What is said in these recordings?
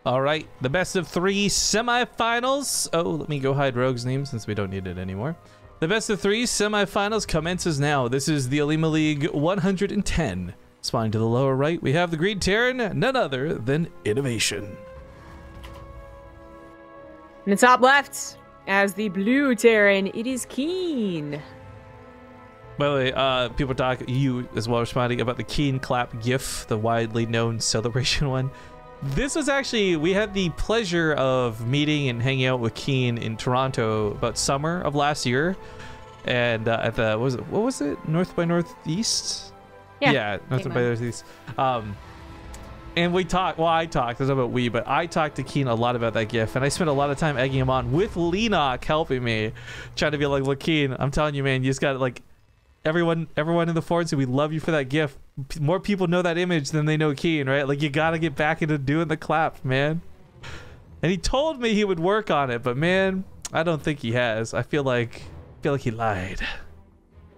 All right, the best of 3 semifinals. Oh, let me go hide Rogue's name since we don't need it anymore. The best of 3 semifinals commences now. This is the Olimoleague 110. Spawning to the lower right, we have the green Terran, none other than INnoVation. In the top left, as the blue Terran, it is KeeN. By the way, people talk, you as well, responding about the KeeN clap GIF, the widely known celebration one. This was actually, we had the pleasure of meeting and hanging out with KeeN in Toronto about summer of last year. And at the, what was it? North by Northeast? Yeah, North by Northeast. And we talked, well, I talked, there's not about we, but I talked to KeeN a lot about that GIF, and I spent a lot of time egging him on with Leenock helping me, trying to be like, look, KeeN, I'm telling you, man, you just got to, like, everyone in the forums, we love you for that GIF. More people know that image than they know KeeN, right? Like, you got to get back into doing the clap, man. And he told me he would work on it, but man, I don't think he has. I feel like he lied.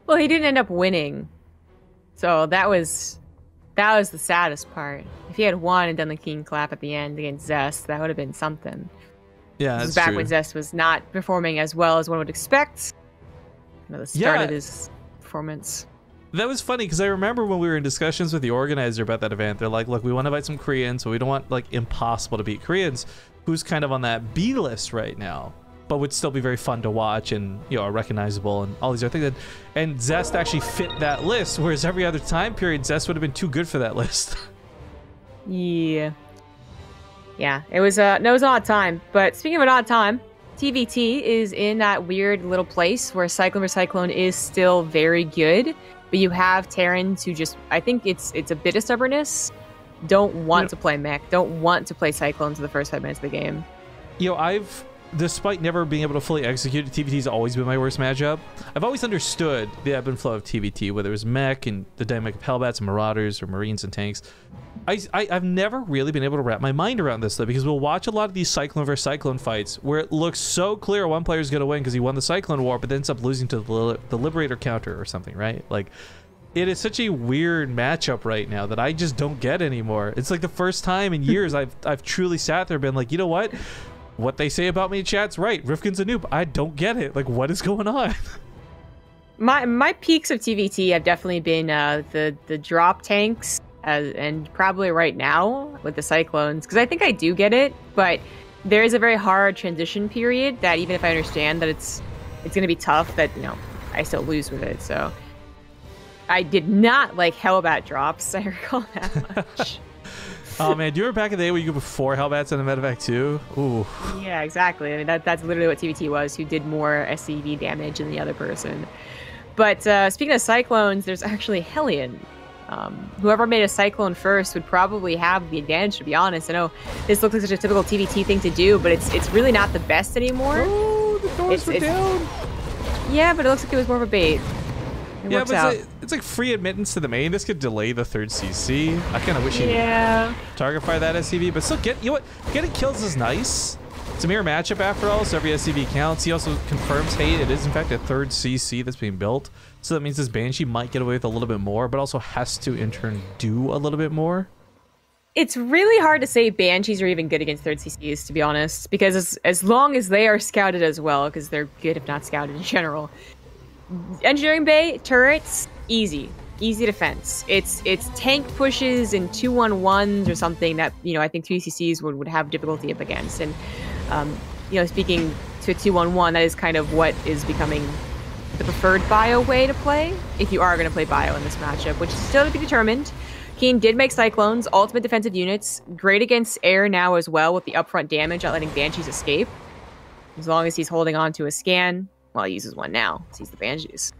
Well, he didn't end up winning. So that was the saddest part. If he had won and done the KeeN clap at the end against Zest, that would have been something. Yeah, this that's was back true. when Zest was not performing as well as one would expect. You know, the start of his performance. That was funny because I remember when we were in discussions with the organizer about that event, they're like, look, we want to invite some Koreans, but we don't want like impossible to beat Koreans, who's kind of on that B list right now, but would still be very fun to watch and, you know, are recognizable and all these other things. And Zest actually fit that list, whereas every other time period, Zest would have been too good for that list. Yeah. Yeah, it was an odd time. But speaking of an odd time, TvT is in that weird little place where Cyclone vs. Cyclone is still very good, but you have Terrans who just, I think it's a bit of stubbornness, don't want to play mech, don't want to play Cyclones in the first 5 minutes of the game. You know, despite never being able to fully execute it, TvT's always been my worst matchup. I've always understood the ebb and flow of TvT, whether it was mech and the dynamic of Hellbats and Marauders or Marines and tanks. I've never really been able to wrap my mind around this, though, because we'll watch a lot of these Cyclone versus Cyclone fights where it looks so clear one player's going to win because he won the Cyclone War, but then ends up losing to the Liberator counter or something, right? Like, it is such a weird matchup right now that I just don't get anymore. It's like the first time in years I've truly sat there and been like, you know what? What they say about me in chat's right. Rifkin's a noob. I don't get it. Like, what is going on? My peaks of TvT have definitely been the drop tanks, and probably right now with the Cyclones, because I think I do get it, but there is a very hard transition period that even if I understand that it's going to be tough, that, you know, I still lose with it. So I did not like Hellbat drops. I recall that much. Oh man, do you remember back in the day when you go before Hellbats and the Medevac 2? Ooh. Yeah, exactly. I mean, that's literally what TvT was, who did more SCV damage than the other person. But speaking of Cyclones, there's actually Hellion. Whoever made a Cyclone first would probably have the advantage, to be honest. I know this looks like such a typical TvT thing to do, but it's really not the best anymore. Oh, the doors were down. Yeah, but it looks like it was more of a bait. It yeah, works but out. it's like free admittance to the main. This could delay the 3rd CC. I kind of wish you target fire that SCV, but still you know what? Getting kills is nice. It's a mirror matchup after all, so every SCV counts. He also confirms, hey, it is in fact a 3rd CC that's being built. So that means this Banshee might get away with a little bit more, but also has to in turn do a little bit more. It's really hard to say Banshees are even good against 3rd CCs, to be honest, because as long as they are scouted as well, because they're good if not scouted in general. Engineering Bay, turrets, easy defense. It's tank pushes and 2-1-1s or something that, you know, I think 3CCs would have difficulty up against. And, you know, speaking to 2-1-1, that is kind of what is becoming the preferred bio way to play, if you are going to play bio in this matchup, which is still to be determined. KeeN did make Cyclones, ultimate defensive units, great against air now as well with the upfront damage, not letting Banshees escape. As long as he's holding on to a scan, well, he uses one now, sees the Banshees.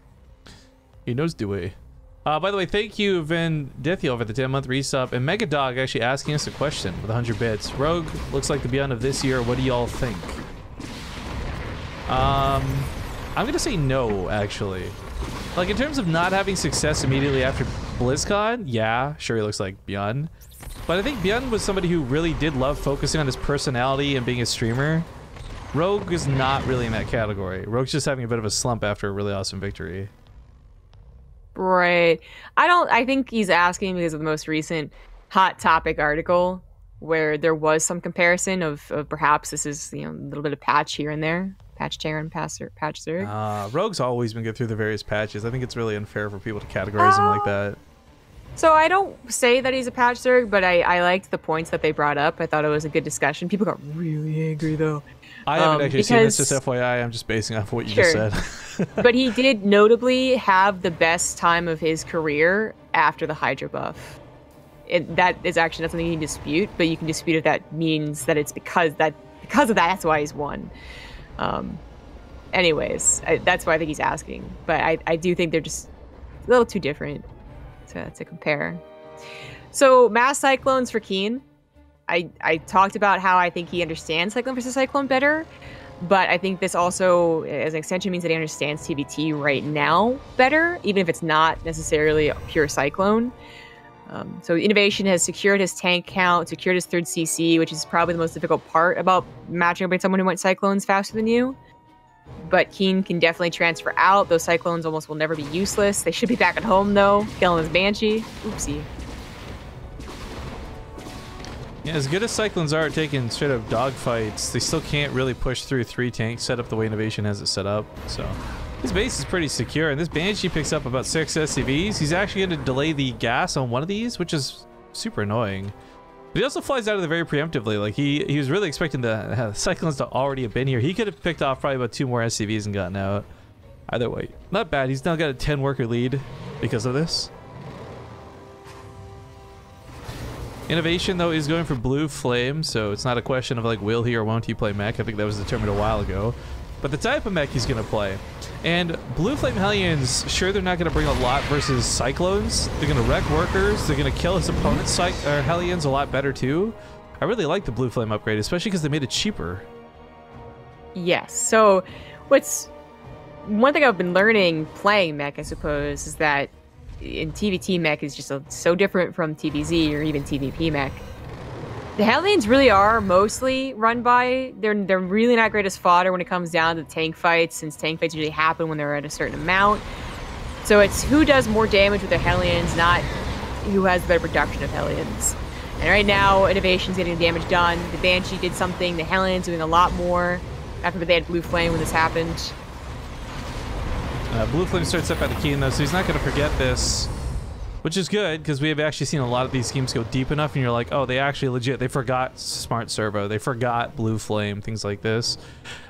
He knows the way. By the way, thank you, Vin Dithio, for the 10-month resub, and Megadog actually asking us a question with 100 bits. Rogue looks like the Beyond of this year. What do y'all think? I'm gonna say no, actually. Like, in terms of not having success immediately after BlizzCon, yeah, sure, he looks like Beyond. But I think Beyond was somebody who really did love focusing on his personality and being a streamer. Rogue is not really in that category. Rogue's just having a bit of a slump after a really awesome victory. Right. I think he's asking because of the most recent Hot Topic article where there was some comparison of perhaps this is, you know, a little bit of patch here and there. Patch Terran, patch Zerg. Rogue's always been good through the various patches. I think it's really unfair for people to categorize him like that. So I don't say that he's a patch Zerg, but I liked the points that they brought up. I thought it was a good discussion. People got really angry, though. I haven't actually seen this, just FYI. I'm just basing off what you just said. But he did notably have the best time of his career after the Hydra buff. That is actually not something you can dispute, but you can dispute if that means that it's because of that, that's why he's won. Anyways, that's why I think he's asking. But I do think they're just a little too different to compare. So mass cyclones for KeeN. I talked about how I think he understands Cyclone versus Cyclone better, but I think this also, as an extension, means that he understands TvT right now better, even if it's not necessarily a pure Cyclone. So INnoVation has secured his tank count, secured his 3rd CC, which is probably the most difficult part about matching up with someone who went Cyclones faster than you. But KeeN can definitely transfer out. Those Cyclones almost will never be useless. They should be back at home, though, killing his Banshee. Oopsie. Yeah, as good as Cyclones are at taking straight up dogfights, they still can't really push through 3 tanks set up the way INnoVation has it set up. So his base is pretty secure, and this Banshee picks up about 6 SCVs. He's actually going to delay the gas on one of these, which is super annoying. But he also flies out of there very preemptively. Like he was really expecting the Cyclones to already have been here. He could have picked off probably about 2 more SCVs and gotten out. Either way, not bad. He's now got a 10 worker lead because of this. INnoVation, though, is going for Blue Flame, so it's not a question of, like, will he or won't he play mech. I think that was determined a while ago. But the type of mech he's going to play. And Blue Flame Hellions, sure, they're not going to bring a lot versus Cyclones. They're going to wreck workers. They're going to kill his opponent's Hellions a lot better, too. I really like the Blue Flame upgrade, especially because they made it cheaper. Yes, so one thing I've been learning playing mech, I suppose, is that in TvT mech is just so different from TvZ or even TvP mech. The Hellions really are mostly run by, they're really not great as fodder when it comes down to tank fights, since tank fights usually happen when they're at a certain amount. So it's who does more damage with their Hellions, not who has better production of Hellions. And right now, INnoVation's getting the damage done. The Banshee did something, the Hellions doing a lot more after they had Blue Flame when this happened. Blue Flame starts up out of KeeN, though, so he's not going to forget this, which is good, because we have actually seen a lot of these schemes go deep enough, and you're like, oh, they actually legit, they forgot Smart Servo, they forgot Blue Flame, things like this.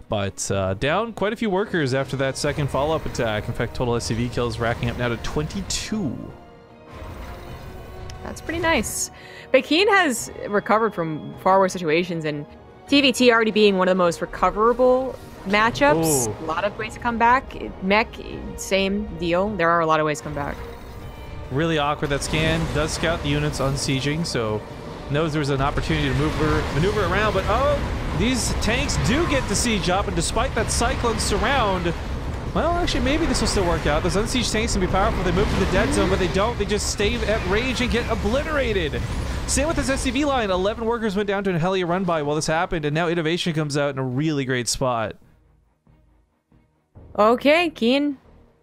But down quite a few workers after that second follow-up attack. In fact, total SCV kills racking up now to 22. That's pretty nice. But KeeN has recovered from far worse situations, and TvT already being one of the most recoverable matchups. Ooh. A lot of ways to come back. Mech, same deal. There are a lot of ways to come back. Really awkward that scan. Does scout the units on sieging, so knows there's an opportunity to maneuver around, but oh, these tanks do get the siege up, and despite that Cyclone surround, well, actually, maybe this will still work out. Those unsieged tanks can be powerful. They move to the dead zone, but they don't. They just stay at range and get obliterated. Same with this SCV line. 11 workers went down to a Hellia run by while this happened, and now INnoVation comes out in a really great spot. Okay, KeeN.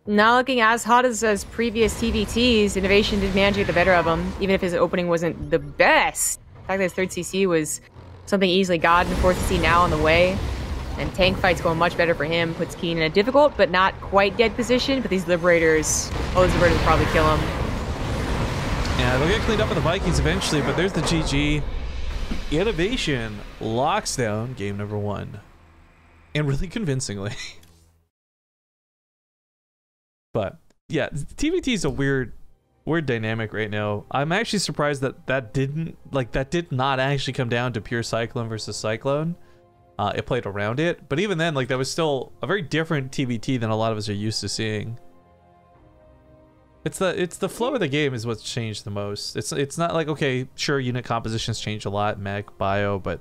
Not looking as hot as previous TvTs. INnoVation did manage to get the better of him, even if his opening wasn't the best. The fact that his 3rd CC was something easily gotten. 4th CC now on the way. And tank fights going much better for him. Puts KeeN in a difficult but not quite dead position. But these Liberators, all these Liberators will probably kill him. Yeah, they'll get cleaned up with the Vikings eventually, but there's the GG. INnoVation locks down game number 1. And really convincingly. But yeah, TvT is a weird dynamic right now. I'm actually surprised that did not actually come down to pure Cyclone versus Cyclone. It played around it, but even then, like, that was still a very different TvT than a lot of us are used to seeing. It's the flow of the game is what's changed the most. It's not like, okay, sure, unit compositions change a lot, mech, bio, but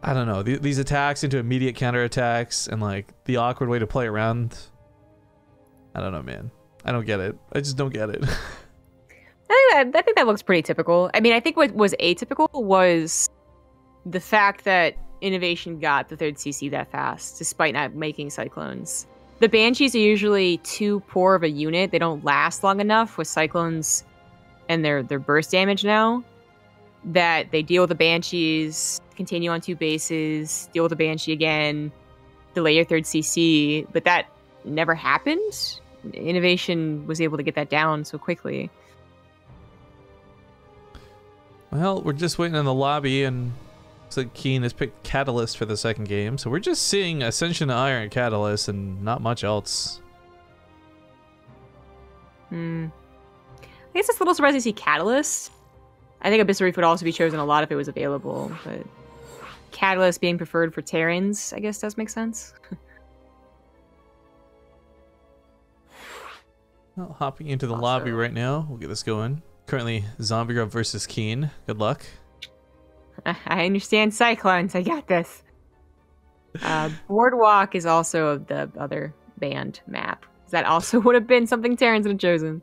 I don't know, these attacks into immediate counterattacks and like the awkward way to play around. I don't know, man. I don't get it. I just don't get it. I think that looks pretty typical. I mean, I think what was atypical was the fact that INnoVation got the 3rd CC that fast, despite not making Cyclones. The Banshees are usually too poor of a unit. They don't last long enough with Cyclones and their burst damage now. that they deal with the Banshees, continue on 2 bases, deal with the Banshee again, delay your 3rd CC, but that never happened. INnoVation was able to get that down so quickly. Well, we're just waiting in the lobby, and looks like KeeN has picked Catalyst for the 2nd game, so we're just seeing Ascension to Iron Catalyst and not much else. I guess it's a little surprising to see Catalyst. I think Abyssal Reef would also be chosen a lot if it was available, but Catalyst being preferred for Terrans, I guess does make sense. Well, hopping into the lobby right now. We'll get this going. Currently, Zombie Grub versus KeeN. Good luck. I understand Cyclones. I got this. Boardwalk is also the other banned map. That also would have been something Terrans would have chosen.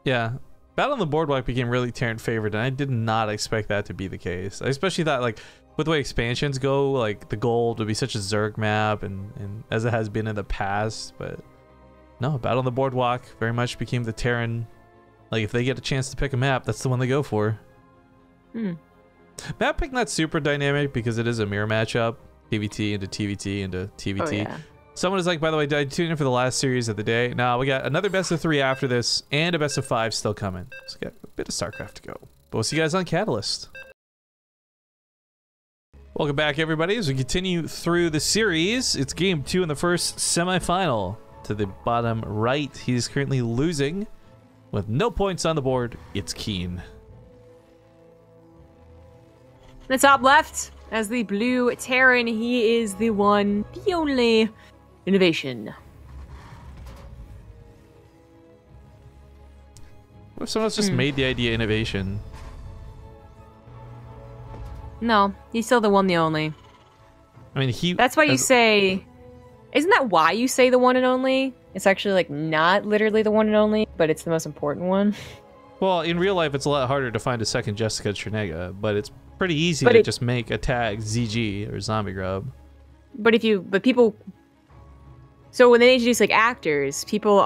Yeah. Battle on the Boardwalk became really Terran favored, and I did not expect that to be the case. I especially thought, like, with the way expansions go, like, the gold would be such a Zerg map, and as it has been in the past, but no, Battle on the Boardwalk very much became the Terran. Like, if they get a chance to pick a map, that's the one they go for. Map pick not super dynamic because it is a mirror matchup. TvT into TvT into TvT. Oh, yeah. Someone is like, by the way, did I tune in for the last series of the day? No, we got another best of 3 after this, and a best of 5 still coming. So we got a bit of StarCraft to go. But we'll see you guys on Catalyst. Welcome back, everybody, as we continue through the series. It's game 2 in the first semifinal. To the bottom right, he's currently losing with no points on the board. It's KeeN. The top left, as the blue Terran, he is the one, the only INnoVation. What if someone else just made the idea INnoVation? No, he's still the one, the only. I mean, That's why you say... Isn't that why you say the one and only? It's actually, like, not literally the one and only, but it's the most important one. Well, in real life, it's a lot harder to find a second Jessica Trinega, but it's pretty easy to just make a tag ZG or Zombie Grub. But people... So when they introduce, like, actors, people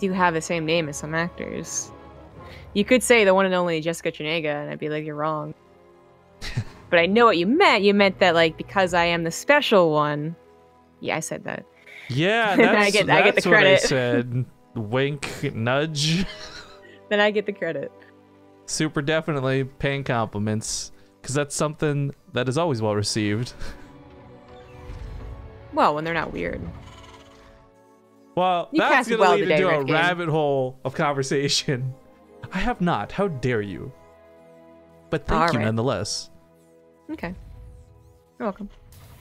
do have the same name as some actors. You could say the one and only Jessica Trinega, and I'd be like, you're wrong. But I know what you meant. You meant that, like, because I am the special one... Yeah, I said that. Yeah, that's, I get the credit. What I said. Wink, nudge. Then I get the credit. Super definitely paying compliments, because that's something that is always well received. Well, when they're not weird. Well, that's going to lead into a rabbit hole of conversation. I have not. How dare you? But thank you nonetheless. Okay. You're welcome.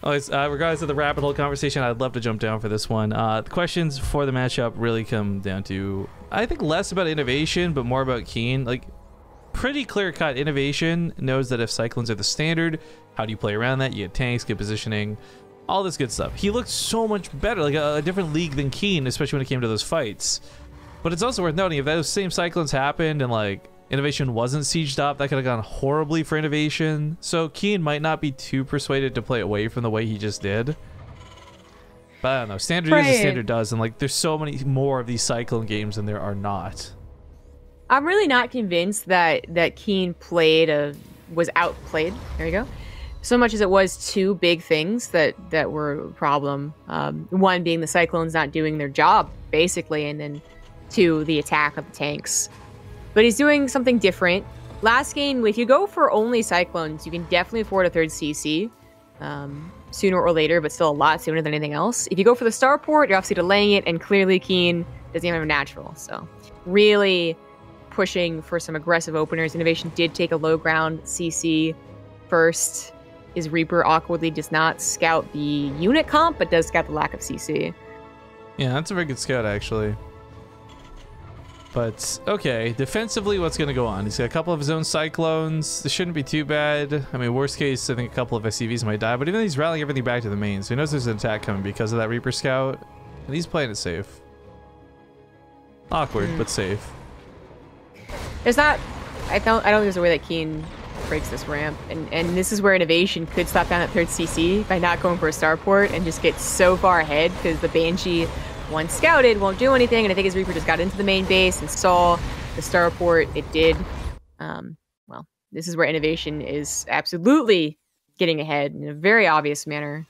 Regardless of the rabbit hole conversation, I'd love to jump down for this one. The questions for the matchup really come down to, I think, less about INnoVation, but more about KeeN. Like, pretty clear-cut. INnoVation knows that if Cyclones are the standard, how do you play around that? You get tanks, get positioning, all this good stuff. He looked so much better, like a different league than KeeN, especially when it came to those fights. But it's also worth noting, if those same Cyclones happened and, like, INnoVation wasn't sieged up, that could have gone horribly for INnoVation. So KeeN might not be too persuaded to play away from the way he just did. But I don't know. Standard is a standard does, and like there's so many more of these Cyclone games than there are not. I'm really not convinced that KeeN was outplayed. There you go. So much as it was 2 big things that were a problem. One being the Cyclones not doing their job, basically, and then 2, the attack of the tanks. But he's doing something different. Last game, if you go for only Cyclones, you can definitely afford a 3rd CC sooner or later, but still a lot sooner than anything else. If you go for the starport, you're obviously delaying it, and clearly KeeN doesn't even have a natural. So really pushing for some aggressive openers. INnoVation did take a low ground CC first. His Reaper awkwardly does not scout the unit comp, but does scout the lack of CC. Yeah, that's a very good scout, actually. But, okay, defensively, what's going to go on? He's got a couple of his own Cyclones. This shouldn't be too bad. I mean, worst case, I think a couple of SCVs might die. But even though he's rallying everything back to the main, so he knows there's an attack coming because of that Reaper Scout. And he's playing it safe. Awkward, but safe. There's not... I don't think there's a way that KeeN breaks this ramp. And this is where INnoVation could stop down at 3rd CC by not going for a starport and just get so far ahead because the Banshee... once scouted, won't do anything, and I think his Reaper just got into the main base and saw the starport. It did. Well, This is where INnoVation is absolutely getting ahead in a very obvious manner.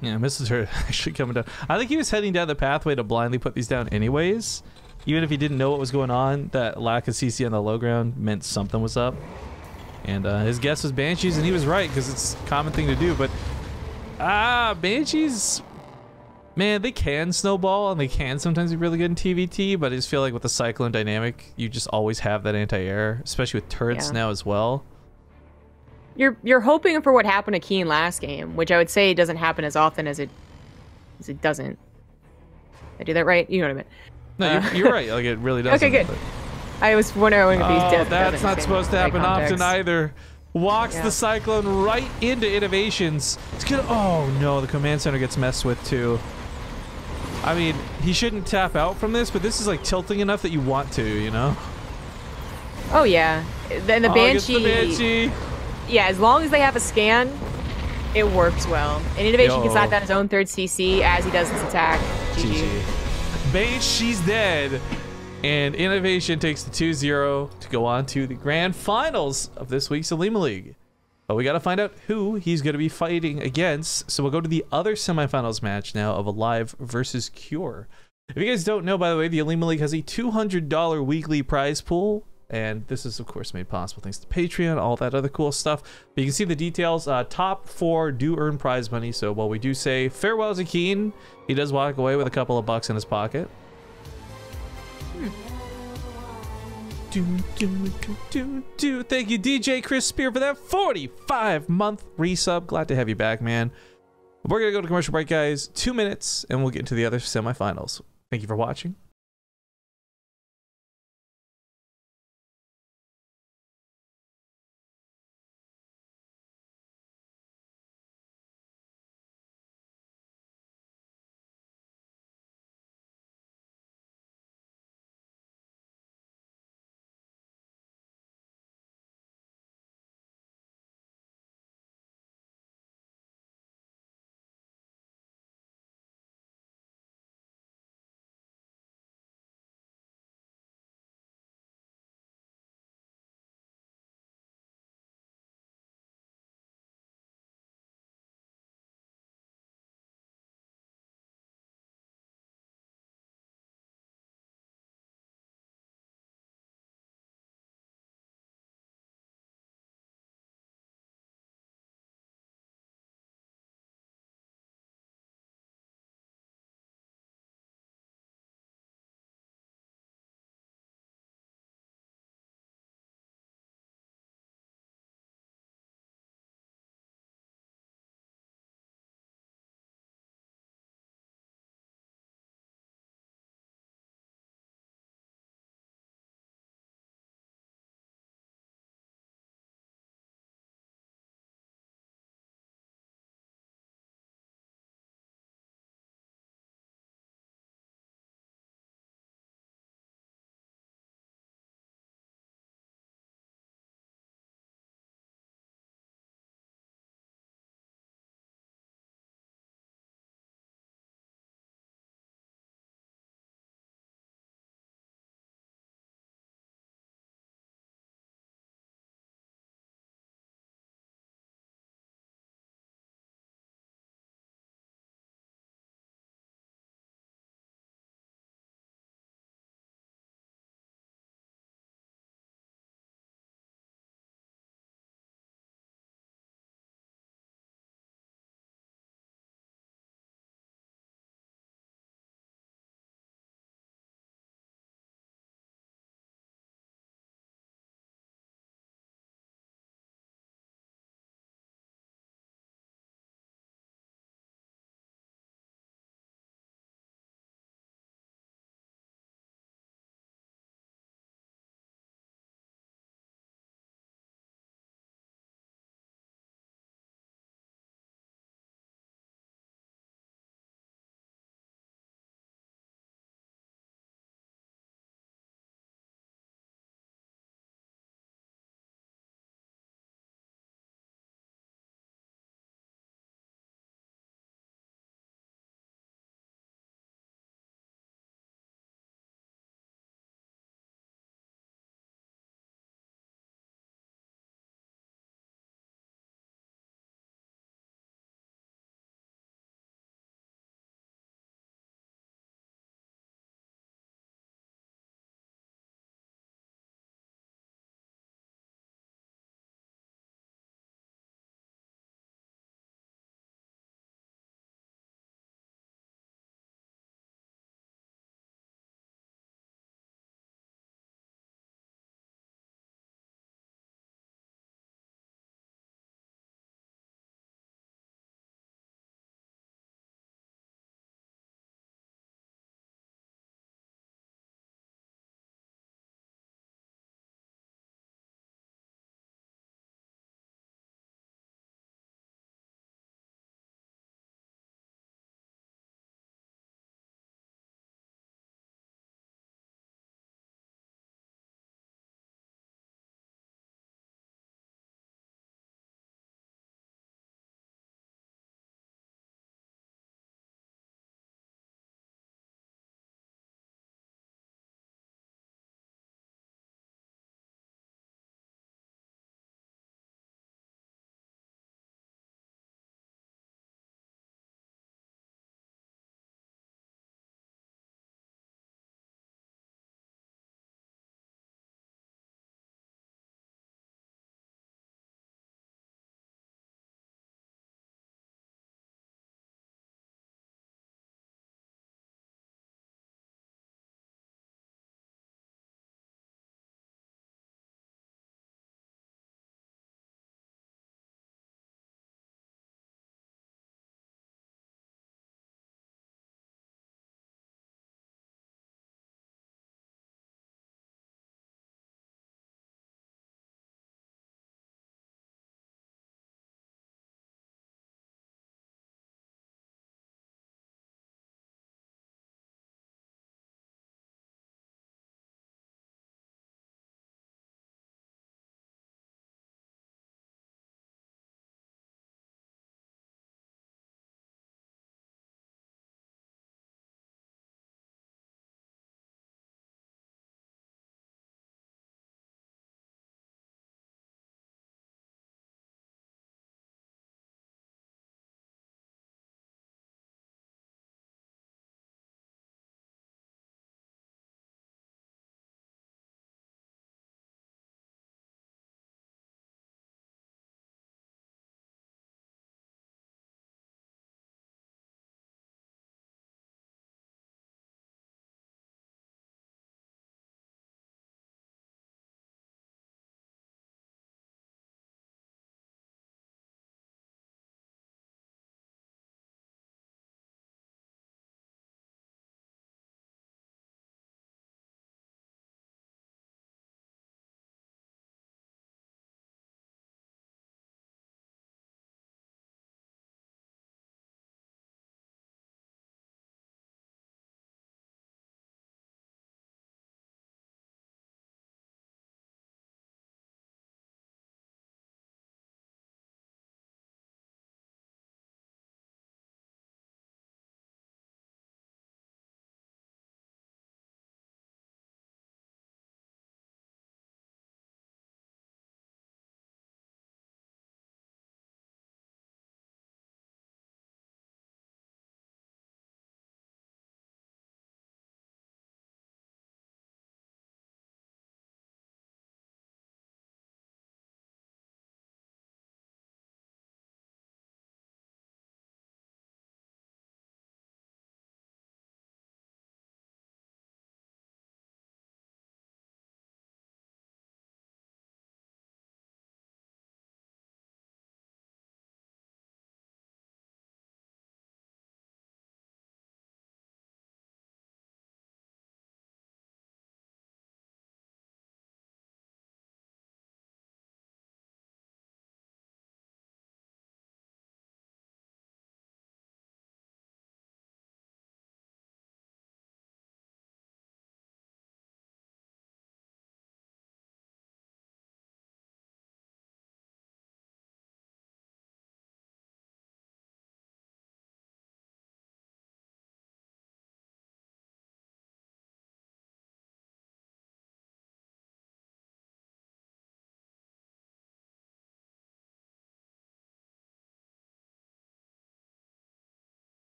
Yeah, misses her actually coming down. I think he was heading down the pathway to blindly put these down anyways. Even if he didn't know what was going on, that lack of CC on the low ground meant something was up. And his guess was Banshees, and he was right, because it's a common thing to do. But, Banshees, man, they can snowball, and they can sometimes be really good in TvT, but I just feel like with the Cyclone dynamic, you just always have that anti-air, especially with turrets now as well. You're hoping for what happened to KeeN last game, which I would say doesn't happen as often as it doesn't. Did I do that right? You know what I mean? No, you're right. Like, it really doesn't. Okay, good. I was wondering if these that's not supposed to happen often either. Walks the Cyclone right into INnoVations. It's gonna. Oh no, the command center gets messed with too. I mean, he shouldn't tap out from this, but this is like tilting enough that you want to, you know? Oh yeah. Then the Banshee. Yeah, as long as they have a scan, it works well. And INnoVation gets knocked down his own 3rd CC as he does this attack. GG. Banshee's dead. And INnoVation takes the 2-0 to go on to the grand finals of this week's Olimoleague. But we got to find out who he's going to be fighting against. So we'll go to the other semifinals match now of Alive versus Cure. If you guys don't know, by the way, the Olimoleague has a $200 weekly prize pool. And this is, of course, made possible thanks to Patreon, all that other cool stuff. But you can see the details. Top 4 do earn prize money. So while we do say farewell to KeeN, he does walk away with a couple of bucks in his pocket. Thank you, DJ Chris Spear, for that 45-month resub. Glad to have you back, man. We're going to go to commercial break, guys. 2 minutes, and we'll get into the other semifinals. Thank you for watching.